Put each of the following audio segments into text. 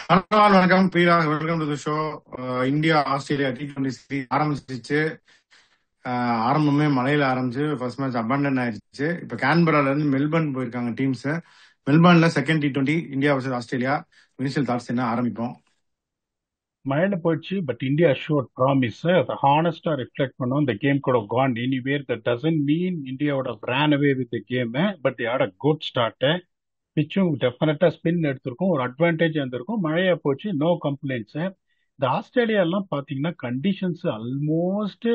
வணக்கம் Priya, welcome to the show. India Australia T20 series ஆரம்பிச்சிச்சு. ஆரம்பமே மழையில ஆரம்பிச்சு ஃபர்ஸ்ட் மேட்ச் அபண்டன் ஆயிடுச்சு. இப்போ கேன்பரால இருந்து மெல்பர்ன் போயிருக்காங்க டீம்ஸ். மெல்பர்ன்ல second T20 India versus Australia. Initial thoughts என்ன? ஆரம்பிப்போம். மழையில போயிடுச்சு பட் இந்தியா ஷோட் ப்ராமிஸ் அதை ஹானஸ்டா ரிஃப்ளெக்ட் பண்ணோம். இந்த கேம் கூட can anywhere that doesn't mean இந்தியாவோட ran away with the game. But they had a good start. பிச்சும் டெஃபினட்டா ஸ்பின் எடுத்திருக்கும், ஒரு அட்வான்டேஜ் இருந்திருக்கும். மழையா போச்சு, நோ கம்ப்ளைண்ட்ஸ். இந்த ஆஸ்திரேலியா எல்லாம் பாத்தீங்கன்னா கண்டிஷன்ஸ் ஆல்மோஸ்ட்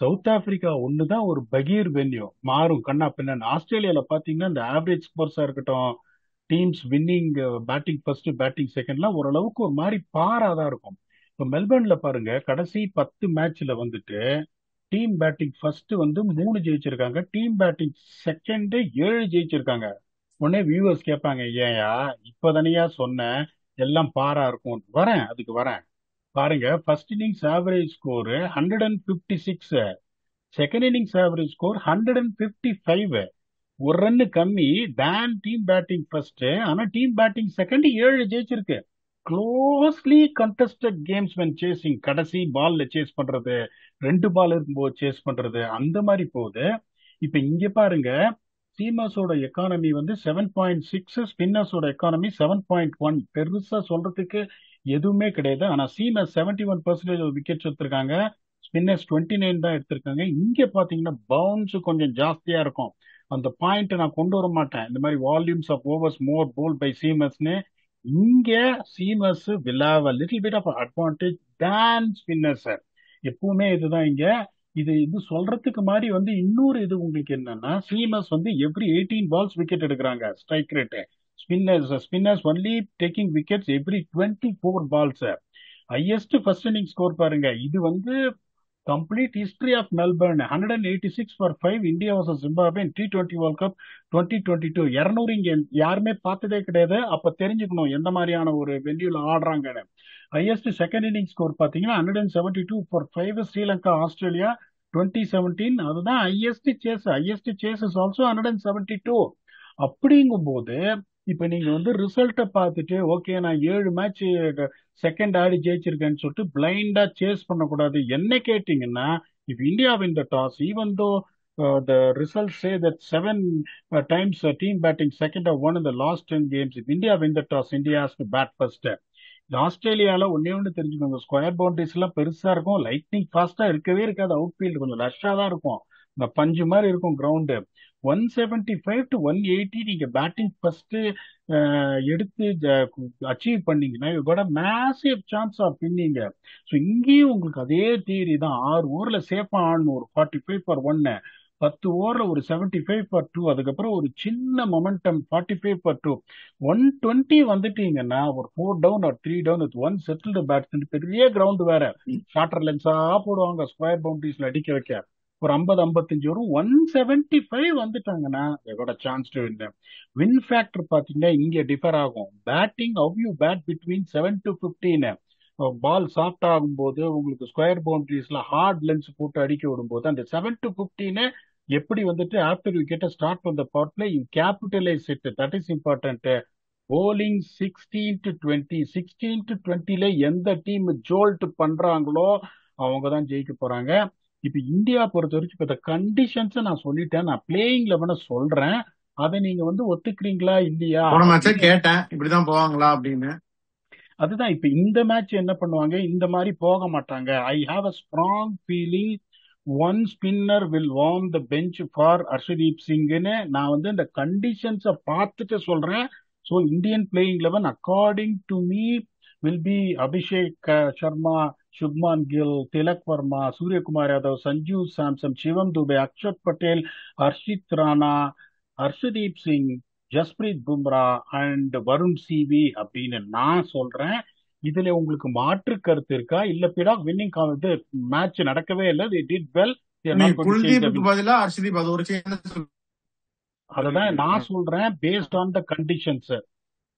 சவுத் ஆப்பிரிக்கா ஒண்ணுதான் ஒரு பகீர் வென்யூ மாறும் கண்ணா பின்னான்னு. ஆஸ்திரேலியால பாத்தீங்கன்னா இந்த ஆவரேஜ் ஸ்கோர்ஸா இருக்கட்டும், teams winning batting first batting செகண்ட்லாம் ஓரளவுக்கு ஒரு மாதிரி பாராதான் இருக்கும். இப்போ மெல்பர்ன்ல பாருங்க, கடைசி 10 மேட்ச்ல வந்துட்டு டீம் பேட்டிங் ஃபர்ஸ்ட் வந்து 3 ஜெயிச்சிருக்காங்க, டீம் பேட்டிங் செகண்ட் 7 ஜெயிச்சிருக்காங்க. உடனே வியூவர்ஸ் கேட்பாங்க, ஏன்யா இப்பதானையா சொன்னேன் எல்லாம் பாரா இருக்கும். வரேன், அதுக்கு வரேன். பாருங்க, first innings average score 156, second innings average score 155. ஒரு ரன்னு கம்மி தேன் டீம் பேட்டிங் ஃபர்ஸ்ட். ஆனா டீம் பேட்டிங் செகண்ட் 7 ஜெயிச்சிருக்கு. Closely contested games when chasing. கடைசி பால்ல சேஸ் பண்றது, 2 பால் இருக்கும்போது சேஸ் பண்றது, அந்த மாதிரி போகுது. இப்ப இங்க பாருங்க, சீமர்ஸோட எக்கானமி வந்து 7.6, ஸ்பின்னர்ஸோட எக்கானமி 7.1. பெருசா சொல்றதுக்கு எதுவுமே கிடையாது. ஆனா சீமர்ஸ் 71% விக்கெட்ஸ் எடுத்திருக்காங்க, ஸ்பின்னர்ஸ் 29 தான் எடுத்திருக்காங்க. இங்க பாத்தீங்கன்னா பவுன்ஸ் கொஞ்சம் ஜாஸ்தியா இருக்கும். அந்த பாயிண்ட் நான் கொண்டு வர மாட்டேன், இந்த மாதிரி volumes of overs more bowl by சீமர்ஸ்னு. இங்க seamers will have a little bit of advantage than spinners. எப்பவுமே இதுதான் இங்க. இது சொல்றதுக்கு மாதிரி வந்து இன்னொரு இது உங்களுக்கு என்னன்னா, சீமர்ஸ் வந்து எவ்ரி 18 பால்ஸ் விக்கெட் எடுக்கிறாங்க strike rate. Spinners only taking wickets every 24 balls. Highest first inning score பாருங்க, இது வந்து complete history of Melbourne. 186 for 5 India vs Zimbabwe T20 world cup 2022. 200 இங்க யாருமே பார்த்ததே கிடையாது. அப்ப தெரிஞ்சுக்கணும் எந்த மாதிரியான ஒரு வென்யூல ஆடுறாங்கன்னு. ஹையஸ்ட் செகண்ட் இன்னிங் ஸ்கோர் பாத்தீங்கன்னா 172 for 5 ஸ்ரீலங்கா ஆஸ்திரேலியா 2017. அதுதான் ஹையஸ்ட் சேஸ் இஸ் ஆல்சோ 172. அப்படிங்கும்போது இப்ப நீங்க வந்து ரிசல்ட்டை பார்த்துட்டு ஓகே நான் 7 மேட்ச் செகண்ட் ஆடி ஜெயிச்சிருக்கேன்னு சொல்லிட்டு பிளைண்டா சேஸ் பண்ணக்கூடாது. என்ன கேட்டீங்கன்னா, if India win the toss, even though the results say that 7 times team batting second have won in the last 10 games, if India win the toss, India has to bat first. இந்த ஆஸ்திரேலியால ஒன்னே ஒண்ணு தெரிஞ்சுக்கோங்க, square boundaries எல்லாம் பெருசா இருக்கும், lightning ஃபாஸ்டா இருக்கவே இருக்காது, அவுட் ஃபீல்டு கொஞ்சம் ரஷ்ஷா தான் இருக்கும், இந்த பஞ்சு மாதிரி இருக்கும் கிரவுண்டு. 175 to 180 நீங்க பேட்டிங் ஃபர்ஸ்ட் எடுத்து அச்சீவ் பண்ணீங்கன்னா you got a massive chance of winning. So இங்கேயும் உங்களுக்கு அதே தியரி தான். 6 ஓவர்ல சேஃபா ஆடணும், ஒரு 45 for 1, 10 ஓவர்ல ஒரு 75 for 2, அதுக்கப்புறம் ஒரு சின்ன மொமெண்டம் 45 for 2. 120 வந்துட்டீங்கன்னா ஒரு 4 டவுன் ஒரு 3 down with one settled batsman, பெரிய கிரவுண்ட் வேற, ஷார்ட்டர் லென்ஸா போடுவாங்க ஸ்கொயர் பவுண்டரிஸ்ல அடிக்க வைக்க. ஒரு 50-55 வரும். 175 வந்துட்டாங்கன்னா chance to win. Win factor பாத்தீங்கன்னா இங்க டிஃபர் ஆகும். Batting how you bat between 7 to 15. Ball soft ஆகும்போது உங்களுக்கு ஸ்கொயர் பவுண்டரிஸ்ல ஹார்ட் லென்ஸ் போட்டு அடிக்க விடும்போது அந்த 7 to 15 எப்படி வந்துட்டு after you get start from the power play you capitalise it. That is important. Bowling 16 to 20, 16 to 20ல எந்த டீம் ஜோல்ட் பண்றாங்களோ அவங்க தான் ஜெயிக்க போறாங்க. இப்ப இந்தியா பொறுத்த வரைக்கும் இப்ப இந்த கண்டிஷன்ஸ் நான் சொல்லிட்டேன், நான் பிளேயிங் லெவனை சொல்றேன், அதை நீங்க வந்து ஒத்துக்கிறீங்களா இல்லையா போன மேட்சே அப்படின்னு. கேட்டேன் இப்படிதான் போவாங்களா அப்படின்னு. அதுதான் இப்ப இந்த மேட்ச் என்ன பண்ணுவாங்க, இந்த மாதிரி போக மாட்டாங்க. I have a strong feeling one spinner will warm the bench for Harshdeep சிங்னு நான் வந்து இந்த கண்டிஷன்ஸை பார்த்துட்டு சொல்றேன். So Indian playing eleven according to me will be Abhishek Sharma, Shubman Gill, Tilak Varma, Suryakumar Yadav, Sanju Samson, Shivam Dube, Axar Patel, Harshit Rana, Harshdeep Singh, Jasprit Bumrah and Varun CV அப்படின்னு நான் சொல்றேன். இதுல உங்களுக்கு மாற்று கருத்து இருக்கா? இல்ல பிடா வின்னிங் இது மேட்ச் நடக்கவே இல்லை, they did well, they are நீ not going to change the குல்தீப்புக்கு win. பதிலா ஹர்ஷதீப் அது ஒரு சேஞ்ச் அததான் சொல்றீங்க. நான் சொல்றேன் பேஸ்ட் ஆன் த கண்டிஷன்ஸ்.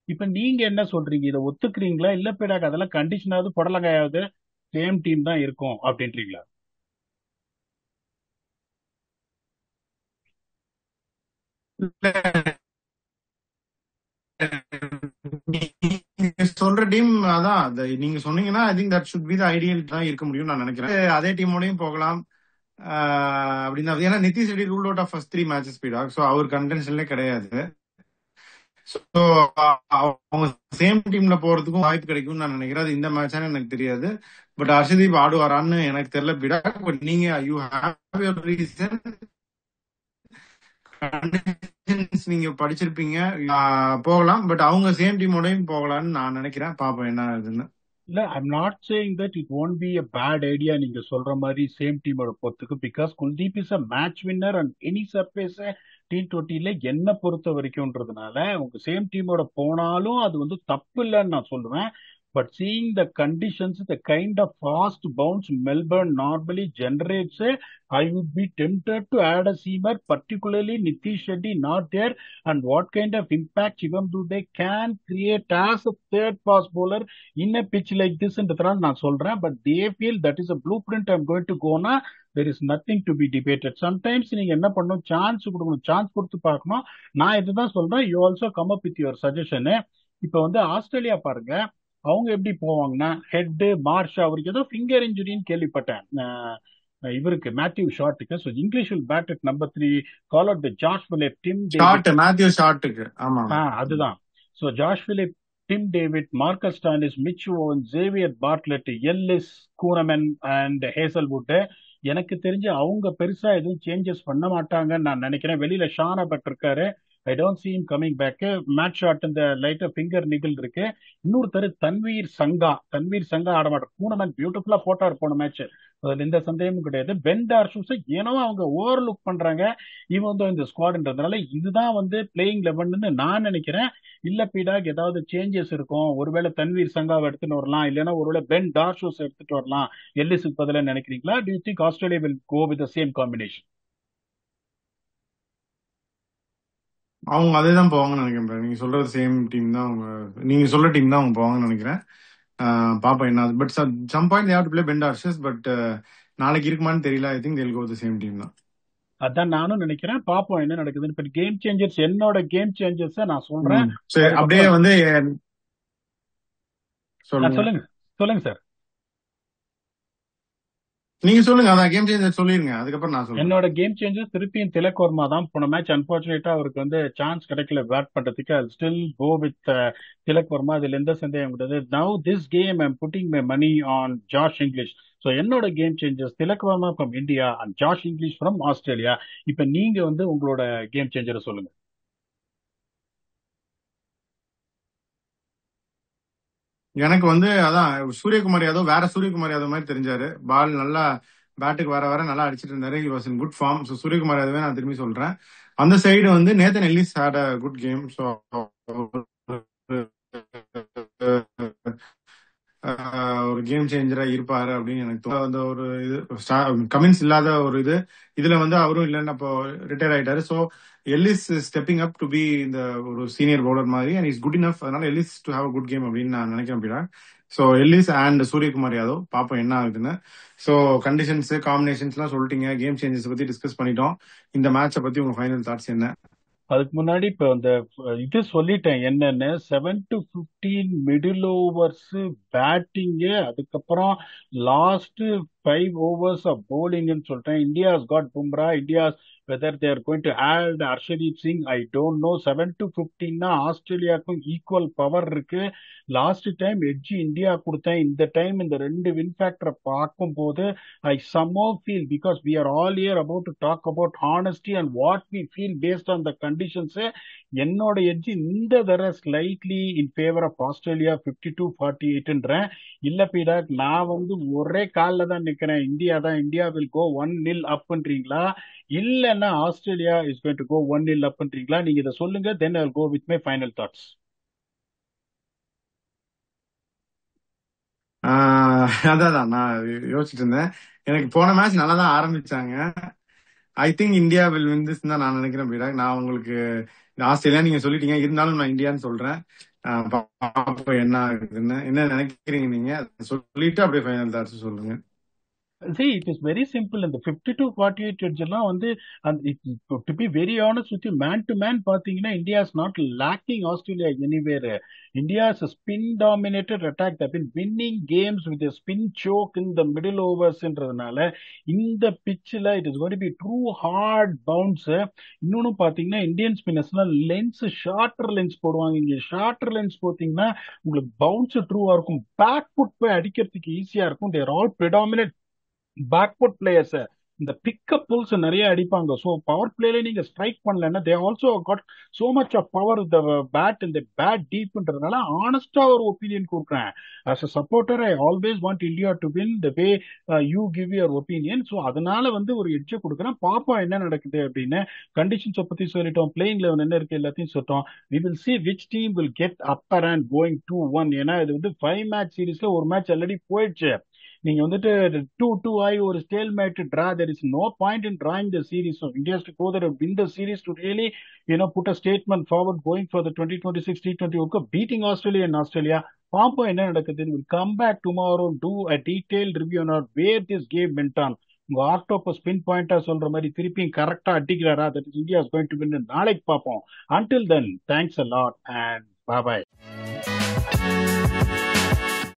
இப்ப நீங்க என்ன சொல்றீங்க, இதை ஒத்துக்கிறீங்களா இல்ல பிடாக் அதெல்லாம் கண்டிஷனாவது புடலங்காயாவது சேம் டீம் தான் இருக்கும் அப்படின்றீங்களா? சொல்ற டீம் அதான் நீங்க சொன்னீங்கன்னா I think that should be the ideal தான் இருக்க முடியும் நான் நினைக்கிறேன். அதே டீமோடையும் போகலாம் அப்படின்னு தான். ஏன்னா Nitish Reddy rule out of first 3 matches பீடா, ஸோ அவர் கண்டென்ஷன்லேயே கிடையாது. ஸோ அவங்க சேம் டீம்ல போறதுக்கும் வாய்ப்பு கிடைக்கும்னு நான் நினைக்கிறேன். அது இந்த மேட்சானு எனக்கு தெரியாது. பட் ஹர்ஷதீப் ஆடுவாரான்னு எனக்கு தெரியல பீடா. பட் நீங்க யூ ஹேவ் யுவர் ரீசன், நீங்க படிச்சிருப்பீங்க, போகலாம். பட் அவங்க சேம் டீமோடையும் போகலாம்னு நான் நினைக்கிறேன். பாப்போம் என்ன ஆகுதுன்னு. இல்ல, I'm not saying that it won't be a bad idea நீங்க சொல்ற மாதிரி சேம் டீமோட போறதுக்கு. Because Kuldeep is a match winner and any surface T20 என்ன பொறுத்த வரைக்கும்ன்றதுனால உங்க சேம் டீமோட போனாலும் அது வந்து தப்பு இல்லைன்னு நான் சொல்லுவேன். But seeing the conditions, the kind of fast bounce Melbourne normally generates, I would be tempted to add a seamer, particularly Nitish Reddy not there, and what kind of impact Shivam Dube can create as a third fast bowler in a pitch like this ன்றதுனால நான் சொல்றேன். But they feel that is a blueprint I'm going to go na. There is nothing to be debated. Sometimes நீங்க என்ன பண்ணணும், chance கொடுக்கணும், chance கொடுத்து பார்க்கணும். நான் இதுதான் சொல்றேன். You also come up with your suggestion. இப்ப வந்து ஆஸ்திரேலியா பாருங்க, அவங்க எப்படி போவாங்கன்னா ஹெட் மார்ஷ், அவருக்கு ஏதோ ஃபிங்கர் இன்ஜுரின்னு கேள்விப்பட்டேன் இவருக்கு மேத்யூ ஷார்ட்டுக்கு. So Inglis will bat at number 3, call out the Josh Philippe, Tim David. Matthew ஷார்ட்டுக்கு ஆமா அதுதான். So Josh Philippe, Tim David, Marcus Stoinis, Mitch Owen, Xavier Bartlett, Ellis, Kuhnemann and Hazlewood. எனக்கு தெரிஞ்சு அவங்க பெருசா எதுவும் சேஞ்சஸ் பண்ண மாட்டாங்கன்னு நான் நினைக்கிறேன். வெளியில ஷானா பட் இருக்காரு, I don't see him coming back. Mat shot இந்த லைட்டா ஃபிங்கர் நிகழ் இருக்கு. இன்னொருத்தர் தன்வீர் சங்கா ஆட மாட்டார். கூனமன் பியூட்டிஃபுல்லா போட்டார் போன மேட்ச், அதுல எந்த சந்தேகமும் கிடையாது. பென் டார்ஷூஸ் ஏனோ அவங்க ஓவர் லுக் பண்றாங்க இவன் வந்து இந்த ஸ்குவாட்ன்றதுனால. இதுதான் வந்து பிளேயிங் 11ன்னு நான் நினைக்கிறேன். இல்ல பீடாக் ஏதாவது சேஞ்சஸ் இருக்கும், ஒருவேளை தன்வீர் சங்காவை எடுத்துட்டு வரலாம், இல்லைன்னா ஒருவேளை பென் டார்ஷூஸ் எடுத்துட்டு வரலாம் எல்லிஸுக்கு பதிலா நினைக்கிறீங்களா? Do you think Australia will go with the same combination? அவங்க அதே தான் போவாங்கன்னு நினைக்கிறேன். நீங்க சொல்றது சேம் டீம் தான், அவங்க நீங்க சொல்ற டீம் தான் அவங்க போவாங்கன்னு நினைக்கிறேன். பாப்போம் என்ன. But some point they have to play Ben Dwarshuis. But நாளைக்கு இருக்குமான்னு தெரியல. I think they'll go the same team தான். அதான் நானும் நினைக்கிறேன். பாப்போம் என்ன நடக்குதுன்னு. இப்ப கேம் சேஞ்சர்ஸ், என்னோட கேம் சேஞ்சர்ஸ் நான் சொல்றேன். சரி அப்படியே வந்து சொல்லுங்க சொல்லுங்க சார். நீங்க சொல்லுங்க, அதான் கேம் சேஞ்சர் சொல்லிருங்க, அதுக்கப்புறம் நான் சொல்றேன். என்னோட கேம் சேஞ்சர் திருப்பியும் திலக் வர்மா தான். போன மேட்ச் அன்பார்ச்சுனேட்டா அவருக்கு வந்து சான்ஸ் கிடைக்கல பேட் பண்றதுக்கு. I still go with Tilak Varma, இதுல எந்த சந்தேகம் கிடையாது. Now this game I am putting my money on Josh Inglis. So என்னோட game changers Tilak Varma from India and Josh Inglis from Australia. இப்ப நீங்க வந்து உங்களோட கேம் சேஞ்சரை சொல்லுங்க. எனக்கு வந்து அதான் சூரியகுமார் யாதவ், வேற சூரியகுமார் யாதவ் மாதிரி தெரிஞ்சாரு. பால் நல்லா பேட்டுக்கு வர வர நல்லா அடிச்சிட்டு இருந்தாரு. He was in good form. So Suryakumar யாதவே நான் திரும்பி சொல்றேன். அந்த சைடு வந்து Nathan Ellis had a good game. So ஒரு கேம் சேஞ்சரா இருப்பாரு அப்படின்னு எனக்கு அந்த ஒரு இது கமின்ஸ் இல்லாத ஒரு இதுல வந்து அவரும் இல்லைன்னு அப்போ ரிட்டையர் ஆயிட்டாரு. So Ellis stepping up to be இந்த ஒரு சீனியர் பவுலர் மாதிரி, அண்ட் இஸ் குட் இனஃப். அதனால Ellis to have good game அப்படின்னு நான் நினைக்கிறேன் அப்படின்னா. So Ellis and Suryakumar Yadav, பாப்போம் என்ன ஆகுதுன்னு. ஸோ கண்டிஷன்ஸ் காம்பினேஷன்ஸ்லாம் சொல்லிட்டீங்க, கேம் சேஞ்சஸ் பத்தி டிஸ்கஸ் பண்ணிட்டோம். இந்த மேட்சை பத்தி உங்க ஃபைனல் தாட்ஸ் என்ன? அதுக்கு முன்னாடி இப்ப அந்த இது சொல்லிட்டேன் என்னன்னு, 7 to 15 மிடில் ஓவர்ஸ் பேட்டிங்கு, அதுக்கப்புறம் லாஸ்ட் 5 overs ஆஃப் bowling சொல்லிட்டேன். India has got Bumrah. India whether they are going to add Arshdeep Singh, I don't know. 7 to 15 ஆஸ்திரேலியாவுக்கும் equal power இருக்கு. லாஸ்ட் டைம் எட்ஜி இந்தியா கொடுத்தேன். இந்த டைம் இந்த ரெண்டு win ஃபேக்டரை பார்க்கும் போது I somehow feel, because we are all here about to talk about honesty and what we feel based on the conditions, என்னோட எட்ஜி இந்த தடவை slightly in favour of Australia 52-48ன்றேன். இல்ல பீடாக், நான் வந்து ஒரே காலில் தான் நிக்கிறேன். இந்தியா வில் கோ 1-0 அப்ன்றீங்களா, இல்லைன்னா Australia is going to go 1-0 அப்ன்றீங்களா? நீங்க இதை சொல்லுங்க, then I will go with my final thoughts. அதான் நான் யோசிச்சுட்டு இருந்தேன். எனக்கு போன மேட்ச் நல்லா தான் ஆரம்பிச்சாங்க. I think India will win this தான் நான் நினைக்கிறேன் பீடாக். நான் உங்களுக்கு ஆஸ்திரேலியா நீங்க சொல்லிட்டீங்க, இருந்தாலும் நான் இந்தியான்னு சொல்றேன். பாப்போம் என்ன ஆகுதுன்னு. என்ன நினைக்கிறீங்க நீங்க சொல்லிட்டு அப்படியே ஃபைனல் தாட்ஸ் சொல்லுங்க. See, it is very simple. In the 52-48 எல்லாம் வந்து to be very honest with you, man to man பாத்தீங்கன்னா India is not lacking Australia anywhere. India's spin dominated attack, they've been winning games with a spin choke in the middle oversன்றதுனால இந்த பிச்சில் it is going to be true hard bounce. இன்னொன்னு பாத்தீங்கன்னா Indian ஸ்பின்னர்ஸ்லாம் lens shorter lens போடுவாங்க. இங்க shorter lens போத்தீங்கன்னா உங்களுக்கு bounce ட்ரூவா இருக்கும், back food போய் அடிக்கிறதுக்கு ஈஸியா இருக்கும். They're all predominant backward players. இந்த பிக்கப் புல்ஸ் நிறைய அடிப்பாங்க. ஸோ பவர் பிளேல நீங்க ஸ்ட்ரைக் பண்ணலன்னா they also got so much of power the bat இந்த பேட் டீப்ன்றதுனால ஆனஸ்டா ஒரு ஒப்பீனியன் கொடுக்குறேன். As a supporter I always want India to win the way you give your opinion. So அதனால வந்து ஒரு எட்ஜை கொடுக்குறேன். பாப்போம் என்ன நடக்குது அப்படின்னு. கண்டிஷன்ஸை பத்தி சொல்லிட்டோம், பிளேயிங் லெவன் என்ன இருக்கு எல்லாத்தையும் சொல்லிட்டோம். We will see which team will get upper and going 2-1. ஏன்னா இது வந்து 5 மேட்ச் சீரீஸ்ல ஒரு மேட்ச் ஆல்ரெடி போயிடுச்சு. நீங்க வந்துட்டு 2-2 ஆகி ஒரு stalemate draw, there is no point in drawing the series. So India has to go there and win the series to really, put a statement forward going for the 2026 T20 World Cup, beating Australia and Australia. பாப்போம் என்ன நடக்குது. We'll come back tomorrow, do a detailed review on where this game went on. உங்க octopus பின் பாயிண்டா சொல்ற மாதிரி திருப்பியும் கரெக்டா அடிக்கிறாரா, that is India is going to win. நாளைக்கு பார்ப்போம். Until then, thanks a lot and bye bye.